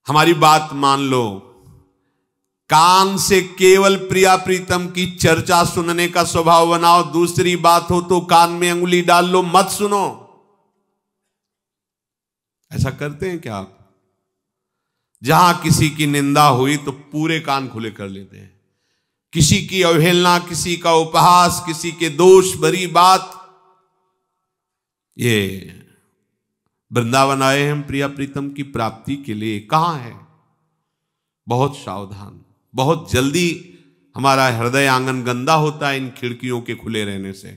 हमारी बात मान लो, कान से केवल प्रिया प्रीतम की चर्चा सुनने का स्वभाव बनाओ। दूसरी बात हो तो कान में अंगुली डाल लो, मत सुनो। ऐसा करते हैं क्या आप? जहां किसी की निंदा हुई तो पूरे कान खुले कर लेते हैं। किसी की अवहेलना, किसी का उपहास, किसी के दोष भरी बात। ये वृंदावन आए हम प्रिया प्रीतम की प्राप्ति के लिए, कहां है? बहुत सावधान, बहुत जल्दी हमारा हृदय आंगन गंदा होता है इन खिड़कियों के खुले रहने से।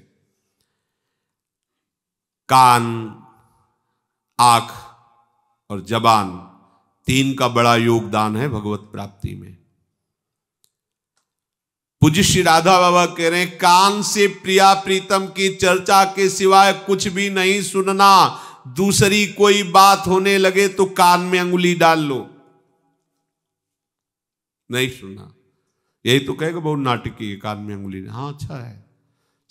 कान, आंख और जबान, तीन का बड़ा योगदान है भगवत प्राप्ति में। पूज्य श्री राधा बाबा कह रहे हैं, कान से प्रिया प्रीतम की चर्चा के सिवाय कुछ भी नहीं सुनना। दूसरी कोई बात होने लगे तो कान में अंगुली डाल लो, नहीं सुनना। यही तो कहेगा बहुत नाटकी है, कान में अंगुली। हाँ, अच्छा है।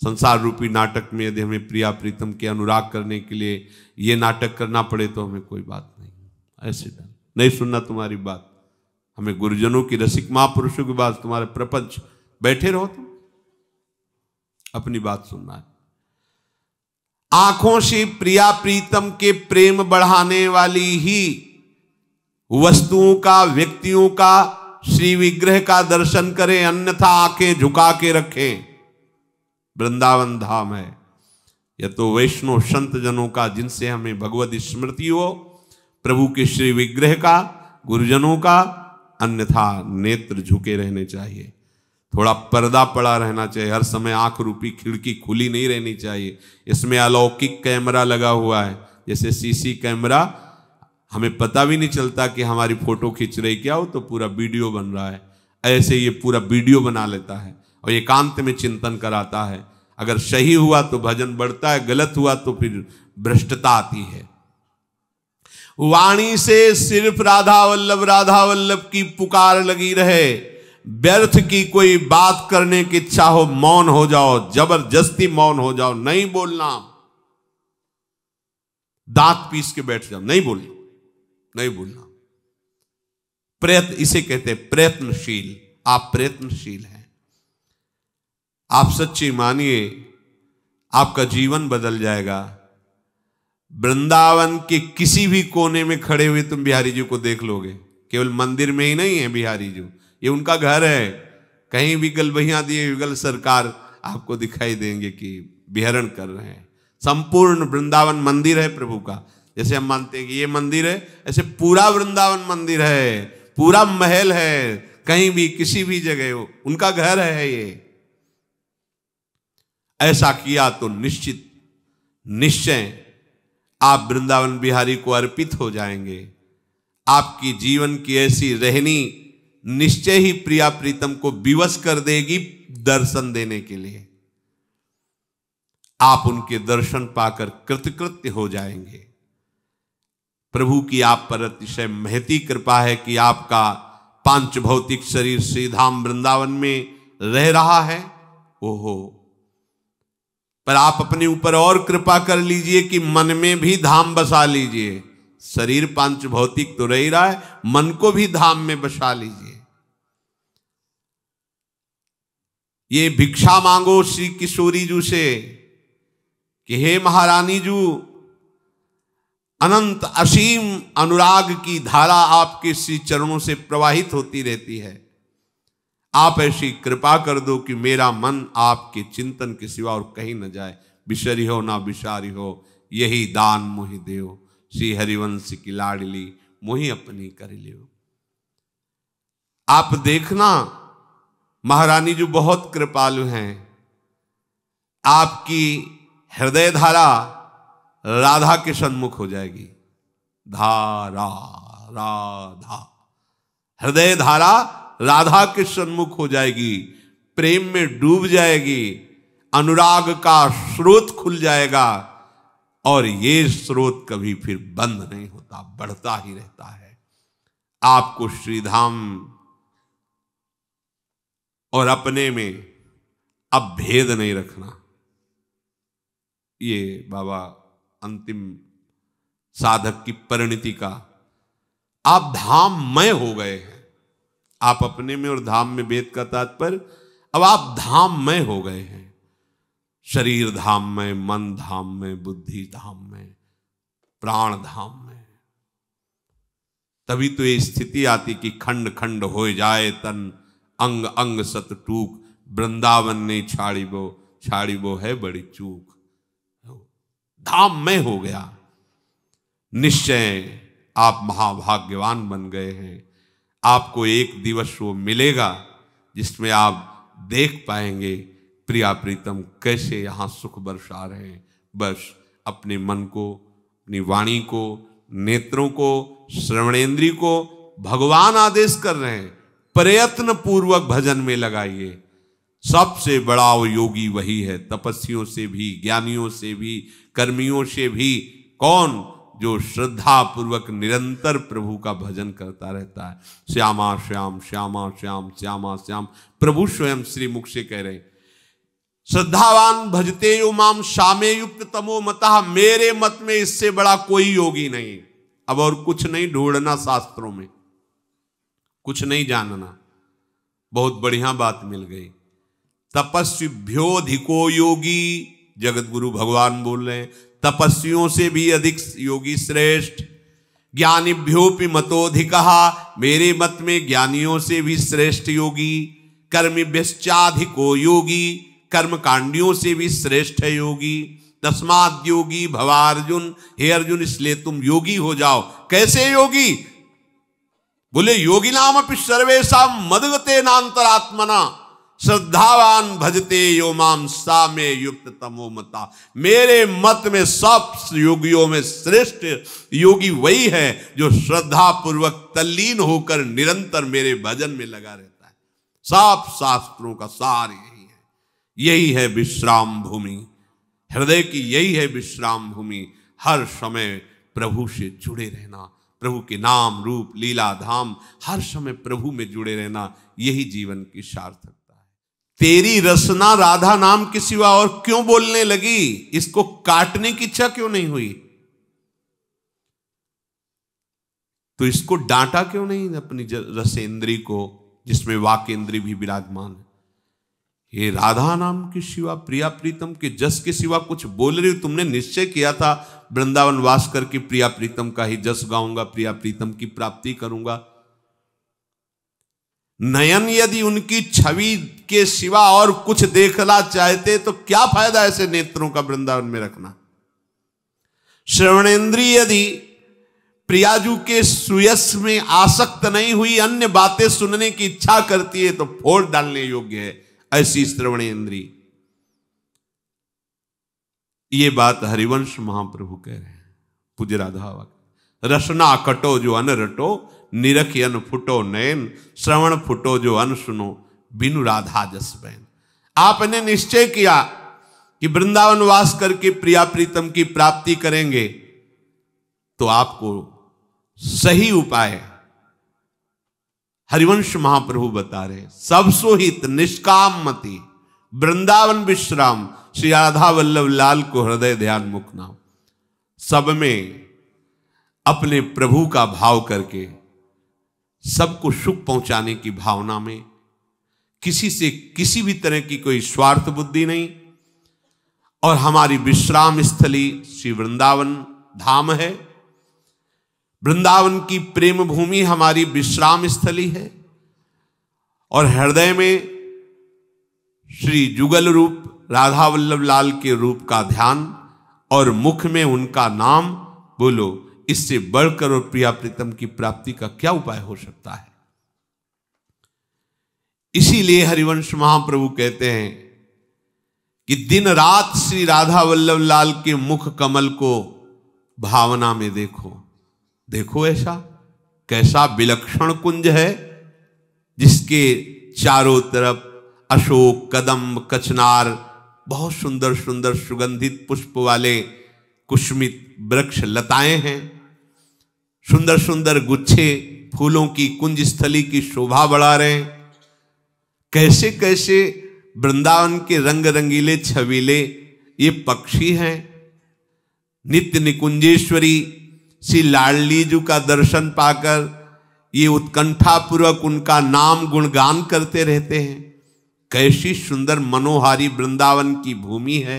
संसार रूपी नाटक में यदि हमें प्रिया प्रीतम के अनुराग करने के लिए ये नाटक करना पड़े तो हमें कोई बात नहीं, ऐसे नहीं सुनना तुम्हारी बात। हमें गुरुजनों की, रसिक महापुरुषों की बात, तुम्हारे प्रपंच, बैठे रहो तुम, अपनी बात सुनना है। आंखों से प्रिया प्रीतम के प्रेम बढ़ाने वाली ही वस्तुओं का, व्यक्तियों का, श्री विग्रह का दर्शन करें, अन्यथा आंखें झुका के रखें। वृंदावन धाम है, यह तो वैष्णव संत जनों का, जिनसे हमें भगवत स्मृति हो, प्रभु के श्री विग्रह का, गुरुजनों का, अन्यथा नेत्र झुके रहने चाहिए। थोड़ा पर्दा पड़ा रहना चाहिए, हर समय आंख रूपी खिड़की खुली नहीं रहनी चाहिए। इसमें अलौकिक कैमरा लगा हुआ है, जैसे सीसी कैमरा, हमें पता भी नहीं चलता कि हमारी फोटो खींच रही क्या हो, तो पूरा वीडियो बन रहा है। ऐसे ये पूरा वीडियो बना लेता है और एकांत में चिंतन कराता है। अगर सही हुआ तो भजन बढ़ता है, गलत हुआ तो फिर भ्रष्टता आती है। वाणी से सिर्फ राधा वल्लभ की पुकार लगी रहे, व्यर्थ की कोई बात करने की इच्छा हो, मौन हो जाओ, जबरदस्ती मौन हो जाओ, नहीं बोलना। दांत पीस के बैठ जाओ, नहीं बोलना, नहीं बोलना। प्रयत्न, इसे कहते हैं प्रयत्नशील। आप प्रयत्नशील हैं, आप सच्ची मानिए, आपका जीवन बदल जाएगा। वृंदावन के किसी भी कोने में खड़े हुए तुम बिहारी जी को देख लोगे। केवल मंदिर में ही नहीं है बिहारी जी, ये उनका घर है। कहीं भी गलबहियां दिए युगल सरकार आपको दिखाई देंगे कि विहरण कर रहे हैं। संपूर्ण वृंदावन मंदिर है प्रभु का। जैसे हम मानते हैं कि ये मंदिर है, ऐसे पूरा वृंदावन मंदिर है, पूरा महल है। कहीं भी किसी भी जगह हो, उनका घर है ये। ऐसा किया तो निश्चित निश्चय आप वृंदावन बिहारी को अर्पित हो जाएंगे। आपकी जीवन की ऐसी रहनी निश्चय ही प्रिया प्रीतम को विवश कर देगी दर्शन देने के लिए। आप उनके दर्शन पाकर कृतकृत्य हो जाएंगे। प्रभु की आप पर अतिशय महती कृपा है कि आपका पांच भौतिक शरीर श्री धाम वृंदावन में रह रहा है। ओहो, पर आप अपने ऊपर और कृपा कर लीजिए कि मन में भी धाम बसा लीजिए। शरीर पांच भौतिक तो रह ही रहा है, मन को भी धाम में बसा लीजिए। ये भिक्षा मांगो श्री किशोरी जी से कि हे महारानी जी, अनंत असीम अनुराग की धारा आपके श्री चरणों से प्रवाहित होती रहती है। आप ऐसी कृपा कर दो कि मेरा मन आपके चिंतन के सिवा और कहीं न जाए। बिसरी हो ना बिसारी हो, यही दान मोहि देव, श्री हरिवंश की लाडली मोहि अपनी कर लियो। आप देखना, महारानी जी बहुत कृपालु हैं। आपकी हृदय धारा राधा के सन्मुख हो जाएगी। धारा राधा, हृदय धारा राधा के सन्मुख हो जाएगी, प्रेम में डूब जाएगी, अनुराग का स्रोत खुल जाएगा और ये स्रोत कभी फिर बंद नहीं होता, बढ़ता ही रहता है। आपको श्रीधाम और अपने में अब भेद नहीं रखना। ये बाबा अंतिम साधक की परिणति का आप धाममय हो गए हैं। आप अपने में और धाम में भेद का तात्पर्य, अब आप धाममय हो गए हैं। शरीर धाम में, मन धाम में, बुद्धि धाम में, प्राण धाम में। तभी तो ये स्थिति आती कि खंड खंड हो जाए तन, अंग अंग सत टूक, वृंदावन ने छाड़ी वो है बड़ी चूक। धाम में हो गया। निश्चय आप महाभाग्यवान बन गए हैं। आपको एक दिवस वो मिलेगा जिसमें आप देख पाएंगे प्रिया प्रीतम कैसे यहां सुख बरसा रहे हैं। बस अपने मन को, अपनी वाणी को, नेत्रों को, श्रवणेंद्रिय को भगवान आदेश कर रहे हैं, प्रयत्न पूर्वक भजन में लगाइए। सबसे बड़ा वो योगी वही है, तपस्वियों से भी, ज्ञानियों से भी, कर्मियों से भी। कौन? जो श्रद्धा पूर्वक निरंतर प्रभु का भजन करता रहता है। श्यामा श्याम, श्यामा श्याम, श्यामा श्याम। प्रभु स्वयं श्री मुख से कह रहे हैं, श्रद्धावान भजते यो माम शामे युक्त तमो मतः। मेरे मत में इससे बड़ा कोई योगी नहीं। अब और कुछ नहीं ढूंढना, शास्त्रों में कुछ नहीं जानना, बहुत बढ़िया बात मिल गई। तपस्विभ्योधिको योगी, जगत गुरु भगवान बोल रहे हैं, तपस्वियों से भी अधिक योगी श्रेष्ठ। ज्ञानिभ्योपि मतोधिकः, मेरे मत में ज्ञानियों से भी श्रेष्ठ योगी। कर्मिभ्यश्चाधिको योगी, कर्मकांडियों से भी श्रेष्ठ है योगी। तस्माद् योगी भवार्जुन, हे अर्जुन इसलिए तुम योगी हो जाओ। कैसे योगी? बोले योगी नाम अपि सर्वेषां मदगते नान्तरात्मना, श्रद्धावान भजते यो माम सा में युक्त तमो मता। मेरे मत में सब योगियों में श्रेष्ठ योगी वही है जो श्रद्धा पूर्वक तल्लीन होकर निरंतर मेरे भजन में लगा रहता है। सब शास्त्रों का सार यही है। यही है विश्राम भूमि, हृदय की यही है विश्राम भूमि। हर समय प्रभु से जुड़े रहना, प्रभु के नाम रूप लीला धाम, हर समय प्रभु में जुड़े रहना, यही जीवन की सार्थकता है। तेरी रसना राधा नाम के सिवा और क्यों बोलने लगी? इसको काटने की इच्छा क्यों नहीं हुई? तो इसको डांटा क्यों नहीं अपनी रसेंद्री को, जिसमें वाकेंद्री भी विराजमान है? ये राधा नाम के सिवा, प्रिया प्रीतम के जस के सिवा कुछ बोल रही हो? तुमने निश्चय किया था वृंदावन वास करके प्रिया प्रीतम का ही जस गाऊंगा, प्रिया प्रीतम की प्राप्ति करूंगा। नयन यदि उनकी छवि के सिवा और कुछ देखना चाहते तो क्या फायदा ऐसे नेत्रों का वृंदावन में रखना। श्रवणेंद्रिय यदि प्रियाजू के सुयस में आसक्त नहीं हुई, अन्य बातें सुनने की इच्छा करती है तो फोड़ डालने योग्य है ऐसी श्रवणेंद्रिय। ये बात हरिवंश महाप्रभु कह रहे हैं। पूज्य राधा, रसना कटो जो अन रटो, निरखि अन फुटो नयन, श्रवण फुटो जो अन सुनो, बिनु राधा जस बैन। आपने निश्चय किया कि वृंदावन वास करके प्रिया प्रीतम की प्राप्ति करेंगे, तो आपको सही उपाय हरिवंश महाप्रभु बता रहे। सब सोहित निष्काम मति, वृंदावन विश्राम, श्री राधा वल्लभ लाल को हृदय ध्यान मुख नाम। सब में अपने प्रभु का भाव करके, सबको सुख पहुंचाने की भावना में, किसी से किसी भी तरह की कोई स्वार्थ बुद्धि नहीं। और हमारी विश्राम स्थली श्री वृंदावन धाम है। वृंदावन की प्रेम भूमि हमारी विश्राम स्थली है। और हृदय में श्री जुगल रूप राधा वल्लभ लाल के रूप का ध्यान और मुख में उनका नाम। बोलो, इससे बढ़कर और प्रिया प्रीतम की प्राप्ति का क्या उपाय हो सकता है? इसीलिए हरिवंश महाप्रभु कहते हैं कि दिन रात श्री राधा वल्लभ लाल के मुख कमल को भावना में देखो। देखो ऐसा कैसा विलक्षण कुंज है, जिसके चारों तरफ अशोक, कदम्ब, कचनार, बहुत सुंदर सुंदर सुगंधित पुष्प वाले कुसुमित वृक्ष लताएं हैं। सुंदर सुंदर गुच्छे फूलों की कुंज स्थली की शोभा बढ़ा रहे हैं। कैसे कैसे वृंदावन के रंग रंगीले छबीले ये पक्षी हैं। नित्य निकुंजेश्वरी श्री लाडली जी का दर्शन पाकर ये उत्कंठा पूर्वक उनका नाम गुणगान करते रहते हैं। कैसी सुंदर मनोहारी वृंदावन की भूमि है,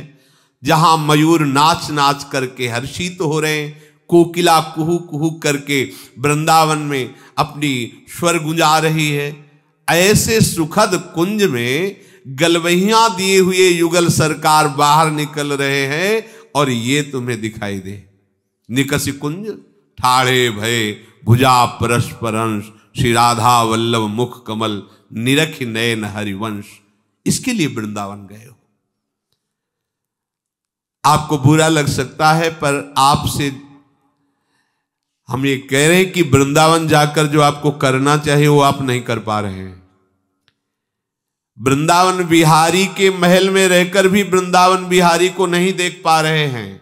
जहां मयूर नाच नाच करके हर्षित हो रहे हैं, कोकिला कुहू कुहू करके वृंदावन में अपनी स्वर गुंजा रही है। ऐसे सुखद कुंज में गलवहियां दिए हुए युगल सरकार बाहर निकल रहे हैं और ये तुम्हें दिखाई दे। निकसी कुंज ठाड़े भय भुजा परस्परंश, श्री राधा वल्लभ मुख कमल, निरखि नयन हरिवंश। इसके लिए वृंदावन गए हो। आपको बुरा लग सकता है, पर आपसे हम ये कह रहे हैं कि वृंदावन जाकर जो आपको करना चाहिए वो आप नहीं कर पा रहे हैं। वृंदावन बिहारी के महल में रहकर भी वृंदावन बिहारी को नहीं देख पा रहे हैं।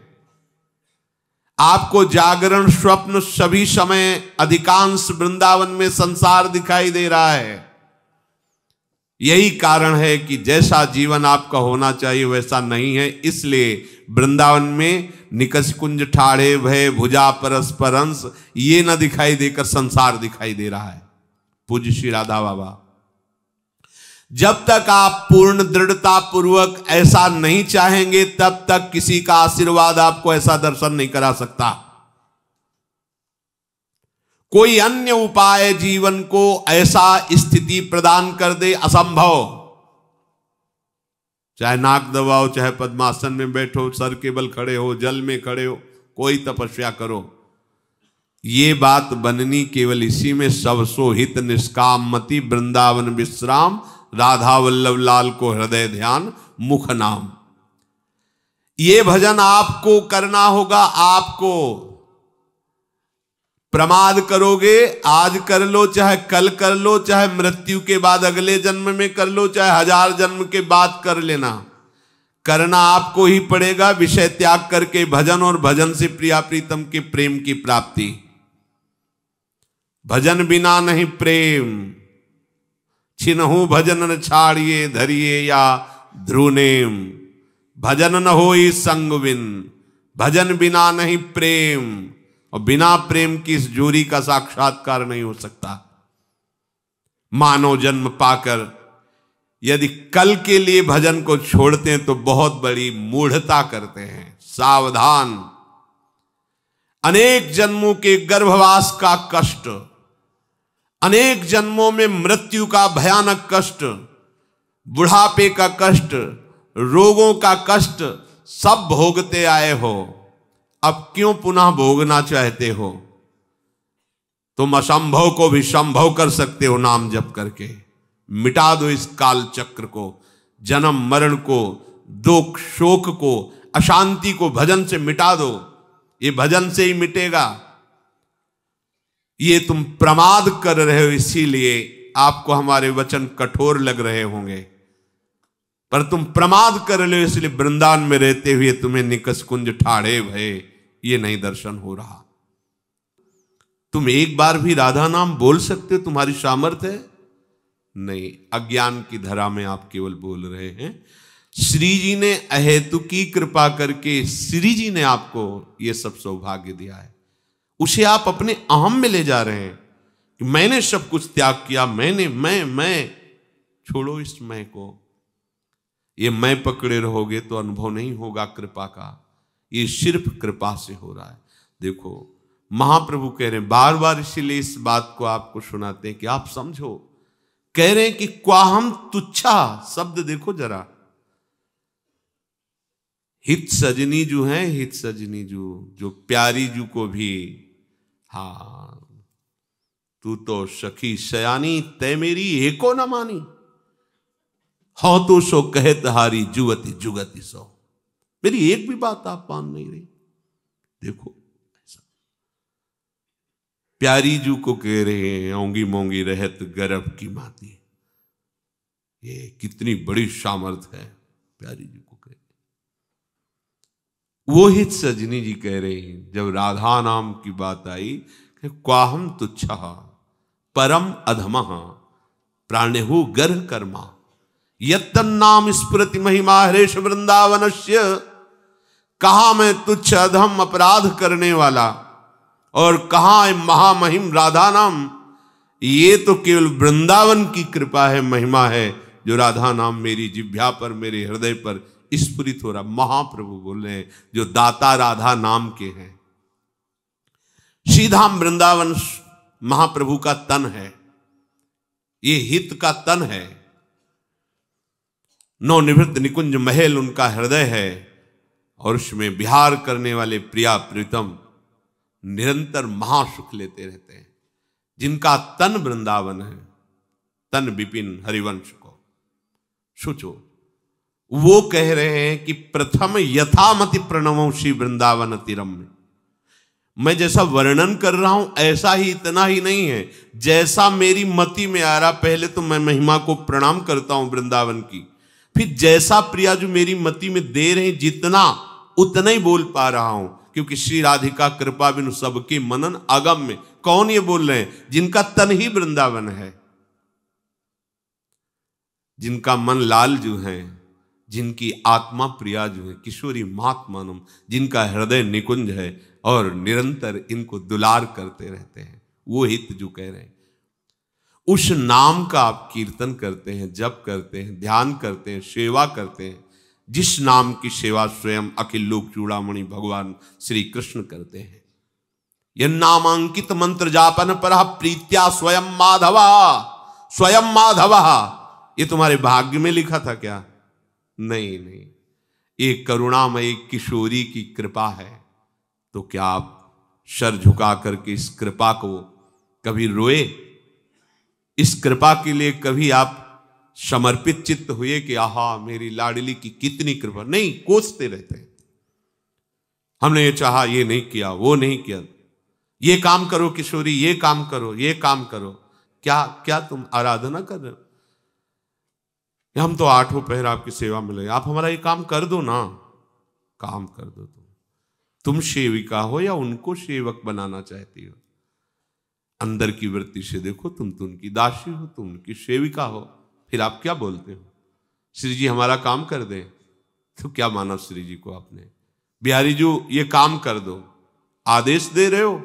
आपको जागरण स्वप्न सभी समय अधिकांश वृंदावन में संसार दिखाई दे रहा है। यही कारण है कि जैसा जीवन आपका होना चाहिए वैसा नहीं है। इसलिए वृंदावन में निकष कुंज ठाड़े भय भुजा परस्परंश ये न दिखाई देकर संसार दिखाई दे रहा है। पूज्य श्री राधा बाबा, जब तक आप पूर्ण दृढ़ता पूर्वक ऐसा नहीं चाहेंगे तब तक किसी का आशीर्वाद आपको ऐसा दर्शन नहीं करा सकता। कोई अन्य उपाय जीवन को ऐसा स्थिति प्रदान कर दे असंभव। चाहे नाक दबाओ, चाहे पद्मासन में बैठो, सर के बल खड़े हो, जल में खड़े हो, कोई तपस्या करो, ये बात बननी केवल इसी में। सब सो हित निष्काम मति, वृंदावन विश्राम, राधा वल्लभ लाल को हृदय ध्यान, मुख नाम। ये भजन आपको करना होगा। आपको प्रमाद करोगे, आज कर लो, चाहे कल कर लो, चाहे मृत्यु के बाद अगले जन्म में कर लो, चाहे 1000 जन्म के बाद कर लेना, करना आपको ही पड़ेगा। विषय त्याग करके भजन और भजन से प्रिया प्रीतम के प्रेम की प्राप्ति। भजन बिना नहीं प्रेम, छिनहु भजन न छाड़िए, धरिए या ध्रुनेम। भजन न होई संग बिन, भजन बिना नहीं प्रेम, और बिना प्रेम की इस जोड़ी का साक्षात्कार नहीं हो सकता। मानव जन्म पाकर यदि कल के लिए भजन को छोड़ते हैं तो बहुत बड़ी मूढ़ता करते हैं। सावधान। अनेक जन्मों के गर्भवास का कष्ट, अनेक जन्मों में मृत्यु का भयानक कष्ट, बुढ़ापे का कष्ट, रोगों का कष्ट सब भोगते आए हो। अब क्यों पुनः भोगना चाहते हो? तुम असंभव को भी संभव कर सकते हो नाम जप करके। मिटा दो इस काल चक्र को, जन्म मरण को, दुख शोक को, अशांति को भजन से मिटा दो। ये भजन से ही मिटेगा। ये तुम प्रमाद कर रहे हो, इसीलिए आपको हमारे वचन कठोर लग रहे होंगे, पर तुम प्रमाद कर रहे हो, इसलिए वृंदावन में रहते हुए तुम्हें निकष कुंज ठाड़े भये ये नहीं दर्शन हो रहा। तुम एक बार भी राधा नाम बोल सकते हो? तुम्हारी सामर्थ्य है? नहीं, अज्ञान की धरा में आप केवल बोल रहे हैं। श्री जी ने अहेतुकी कृपा करके श्री जी ने आपको ये सब सौभाग्य दिया है, उसे आप अपने अहम में ले जा रहे हैं कि मैंने सब कुछ त्याग किया, मैं। छोड़ो इस मैं को। ये मैं पकड़े रहोगे तो अनुभव नहीं होगा कृपा का। ये सिर्फ कृपा से हो रहा है। देखो महाप्रभु कह रहे हैं बार बार, इसीलिए इस बात को आपको सुनाते हैं कि आप समझो। कह रहे हैं कि क्वाहम तुच्छा शब्द देखो जरा। हित सजनी जो है, हित सजनी जो प्यारी जू को भी, हाँ तू तो सखी सयानी तय मेरी एको न मानी, हो तो सो कहत हारी जुगति जुगति सो। मेरी एक भी बात आप मान नहीं रही। देखो ऐसा प्यारी जू को कह रहे हैं ओंगी मोंगी रहत गर्भ की माती। ये कितनी बड़ी सामर्थ है प्यारी जू को कह। वो हित सजनी जी कह रहे हैं जब राधा नाम की बात आई, क्वाहम तुच्छा परम अधमः प्राणेहु गर्ह कर्मा यत्तन नाम स्मृति महिमा हरेश वृंदावनस्य। कहा मैं तुच्छ अधम अपराध करने वाला, और कहाँ है महामहिम राधा नाम? ये तो केवल वृंदावन की कृपा है, महिमा है, जो राधा नाम मेरी जिह्वा पर, मेरे हृदय पर स्फुरित हो रहा। महाप्रभु बोल रहे हैं जो दाता राधा नाम के हैं। श्रीधाम वृंदावन महाप्रभु का तन है, ये हित का तन है। नवनिवृत्त निकुंज महल उनका हृदय है, और उसमें विहार करने वाले प्रिया प्रीतम निरंतर महासुख लेते रहते हैं। जिनका तन वृंदावन है, तन विपिन हरिवंश को सुचो, वो कह रहे हैं कि प्रथम यथामति प्रणवों श्री वृंदावन तिरम्य। मैं जैसा वर्णन कर रहा हूं ऐसा ही, इतना ही नहीं है, जैसा मेरी मति में आ रहा, पहले तो मैं महिमा को प्रणाम करता हूं वृंदावन की, फिर जैसा प्रिया जो मेरी मति में दे रहे जितना, उतना ही बोल पा रहा हूं, क्योंकि श्री राधिका कृपा बिनु सबके मनन अगम में। कौन ये बोल रहे हैं? जिनका तन ही वृंदावन है, जिनका मन लाल जो है, जिनकी आत्मा प्रिया जो है, किशोरी महात्मानम, जिनका हृदय निकुंज है और निरंतर इनको दुलार करते रहते हैं, वो हित जो कह रहे हैं। उस नाम का आप कीर्तन करते हैं, जप करते हैं, ध्यान करते हैं, सेवा करते हैं, जिस नाम की सेवा स्वयं अखिल लोक चूड़ामणि भगवान श्री कृष्ण करते हैं। यह नामांकित मंत्र जापन पर प्रीत्या स्वयं माधवा, स्वयं माधवा। ये तुम्हारे भाग्य में लिखा था क्या? नहीं नहीं, ये करुणामयी किशोरी की कृपा है। तो क्या आप सर झुका करके इस कृपा को कभी रोए? इस कृपा के लिए कभी आप समर्पित चित्त हुए कि आहा मेरी लाडली की कितनी कृपा? नहीं, कोसते रहते हैं। हमने ये चाहा, ये नहीं किया, वो नहीं किया, ये काम करो किशोरी, ये काम करो, ये काम करो। क्या क्या तुम आराधना कर रहे हो? हम तो आठों पहर आपकी सेवा में लगे, आप हमारा ये काम कर दो ना। काम कर दो तुम सेविका हो या उनको सेवक बनाना चाहती हो? अंदर की वृत्ति से देखो, तुम तो उनकी दासी हो, तुम उनकी सेविका हो, फिर आप क्या बोलते हो? श्री जी हमारा काम कर दे, तो क्या माना श्री जी को आपने? बिहारी जी ये काम कर दो, आदेश दे रहे हो।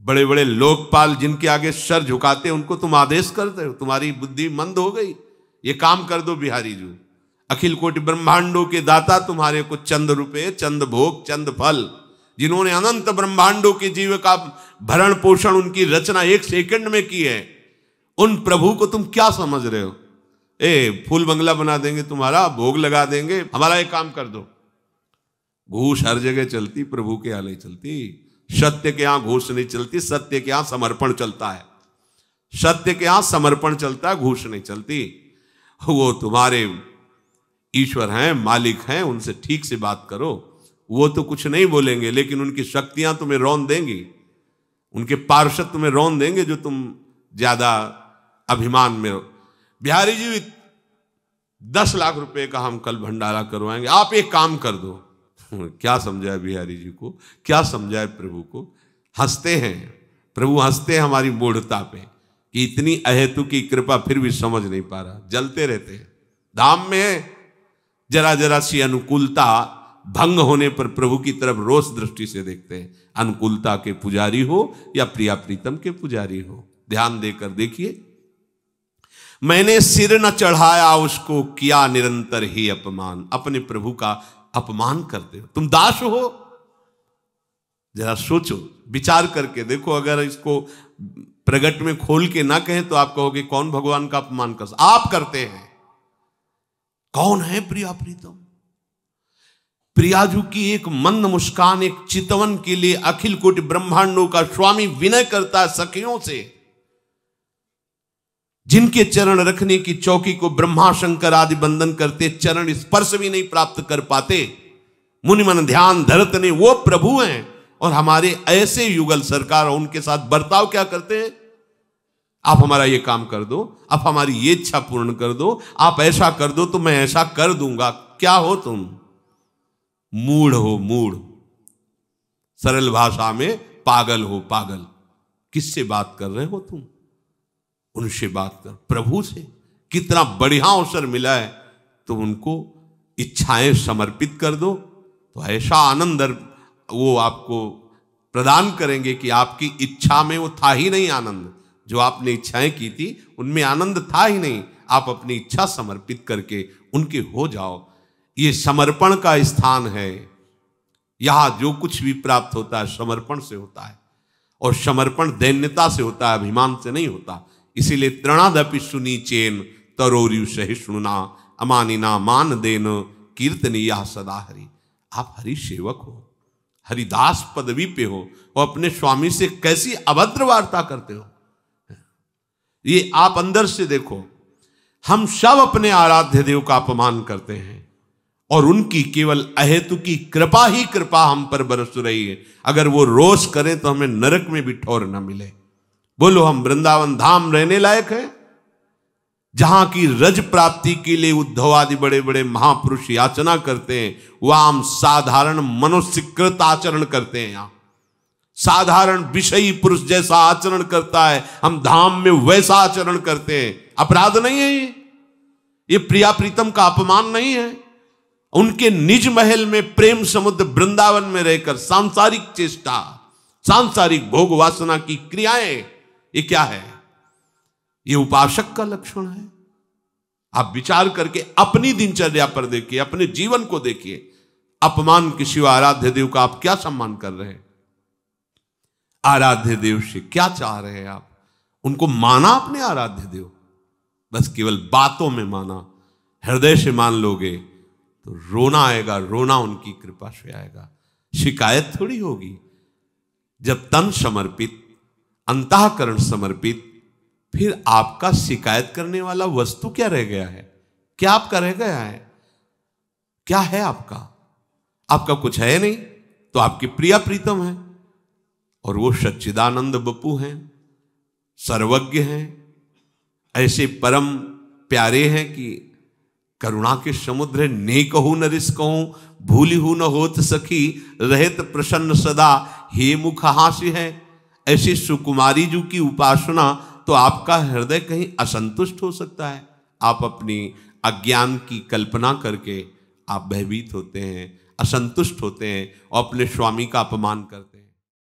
बड़े बड़े लोकपाल जिनके आगे सर झुकाते हैं उनको तुम आदेश करते हो? तुम्हारी बुद्धि मंद हो गई? ये काम कर दो बिहारी जी। अखिल कोटि ब्रह्मांडों के दाता तुम्हारे को चंद रुपए, चंद भोग, चंद फल, जिन्होंने अनंत ब्रह्मांडों के जीव का भरण पोषण, उनकी रचना एक सेकंड में की है, उन प्रभु को तुम क्या समझ रहे हो? फूल बंगला बना देंगे तुम्हारा, भोग लगा देंगे, हमारा एक काम कर दो। घूस हर जगह चलती, प्रभु के यहाँ नहीं चलती। सत्य के यहाँ घूस नहीं चलती, सत्य के यहाँ समर्पण चलता है। सत्य के यहाँ समर्पण चलता है, घूस नहीं चलती। वो तुम्हारे ईश्वर हैं, मालिक हैं, उनसे ठीक से बात करो। वो तो कुछ नहीं बोलेंगे, लेकिन उनकी शक्तियां तुम्हें रौंद देंगी, उनके पार्षद तुम्हें रौंद देंगे जो तुम ज्यादा अभिमान में हो। बिहारी जी 10 लाख रुपए का हम कल भंडारा करवाएंगे, आप एक काम कर दो। क्या समझाए बिहारी जी को, क्या समझाए प्रभु को? हंसते हैं प्रभु, हंसते हैं हमारी मूढ़ता पे कि इतनी अहेतु की कृपा फिर भी समझ नहीं पा रहा। जलते रहते हैं। धाम में जरा जरा सी अनुकूलता भंग होने पर प्रभु की तरफ रोष दृष्टि से देखते हैं। अनुकूलता के पुजारी हो या प्रिया प्रीतम के पुजारी हो, ध्यान देकर देखिए। मैंने सिर न चढ़ाया उसको, किया निरंतर ही अपमान। अपने प्रभु का अपमान करते हो, तुम दास हो। जरा सोचो, विचार करके देखो। अगर इसको प्रगट में खोल के ना कहें तो आप कहोगे कौन भगवान का अपमान कर? आप करते हैं। कौन है प्रिया प्रीतम? प्रियाजू की एक मंद मुस्कान, एक चितवन के लिए अखिल कोटि ब्रह्मांडों का स्वामी विनय करता है सखियों से। जिनके चरण रखने की चौकी को ब्रह्मा शंकर आदि बंदन करते, चरण स्पर्श भी नहीं प्राप्त कर पाते, मुनि मन ध्यान धरत ने, वो प्रभु हैं। और हमारे ऐसे युगल सरकार उनके साथ बर्ताव क्या करते हैं? आप हमारा ये काम कर दो, आप हमारी ये इच्छा पूर्ण कर दो, आप ऐसा कर दो तो मैं ऐसा कर दूंगा। क्या हो तुम? मूढ़ हो, मूढ़। सरल भाषा में पागल हो, पागल। किससे बात कर रहे हो तुम? उनसे बात कर, प्रभु से। कितना बढ़िया अवसर मिला है, तो उनको इच्छाएं समर्पित कर दो, तो ऐसा आनंद वो आपको प्रदान करेंगे कि आपकी इच्छा में वो था ही नहीं आनंद, जो आपने इच्छाएं की थी उनमें आनंद था ही नहीं, आप अपनी इच्छा समर्पित करके उनके हो जाओ। ये समर्पण का स्थान है। यहां जो कुछ भी प्राप्त होता है समर्पण से होता है, और समर्पण दैन्यता से होता है, अभिमान से नहीं होता। इसीलिए तृणादपि सुनी चेन तरोरु सहिष्णुना अमानिना मान देन कीर्तनीया सदा हरि। आप हरि सेवक हो, हरिदास पदवी पे हो, और अपने स्वामी से कैसी अभद्र वार्ता करते हो। ये आप अंदर से देखो। हम सब अपने आराध्य देव का अपमान करते हैं, और उनकी केवल अहेतु की कृपा ही कृपा हम पर बरस रही है। अगर वो रोष करें तो हमें नरक में भी ठौर न मिले। बोलो, हम वृंदावन धाम रहने लायक है, जहां की रज प्राप्ति के लिए उद्धव आदि बड़े बड़े महापुरुष याचना करते हैं, वह हम साधारण मनुष्यकृत आचरण करते हैं। यहां साधारण विषयी पुरुष जैसा आचरण करता है, हम धाम में वैसा आचरण करते हैं। अपराध नहीं है ये प्रिया प्रीतम का अपमान नहीं है। उनके निज महल में प्रेम समुद्र वृंदावन में रहकर सांसारिक चेष्टा, सांसारिक भोग वासना की क्रियाएं, ये क्या है? ये उपासक का लक्षण है। आप विचार करके अपनी दिनचर्या पर देखिए, अपने जीवन को देखिए। अपमान के शिव आराध्य देव का आप क्या सम्मान कर रहे हैं? आराध्य देव से क्या चाह रहे हैं आप? उनको माना अपने आराध्य देव, बस केवल बातों में माना। हृदय से मान लोगे तो रोना आएगा, रोना उनकी कृपा से आएगा, शिकायत थोड़ी होगी। जब तन समर्पित, अंतःकरण समर्पित, फिर आपका शिकायत करने वाला वस्तु क्या रह गया है? क्या आपका रह गया है? क्या है आपका? आपका कुछ है नहीं, तो आपके प्रिया प्रीतम है, और वो सच्चिदानंद बपू हैं, सर्वज्ञ हैं, ऐसे परम प्यारे हैं कि करुणा के समुद्र ने कहूं न रिस कहूं, भूली हूं न होत सखी, रहत प्रसन्न सदा हे मुख हास्य है। ऐसे सुकुमारी जी की उपासना तो आपका हृदय कहीं असंतुष्ट हो सकता है। आप अपनी अज्ञान की कल्पना करके आप भयभीत होते हैं, असंतुष्ट होते हैं, और अपने स्वामी का अपमान करते हैं।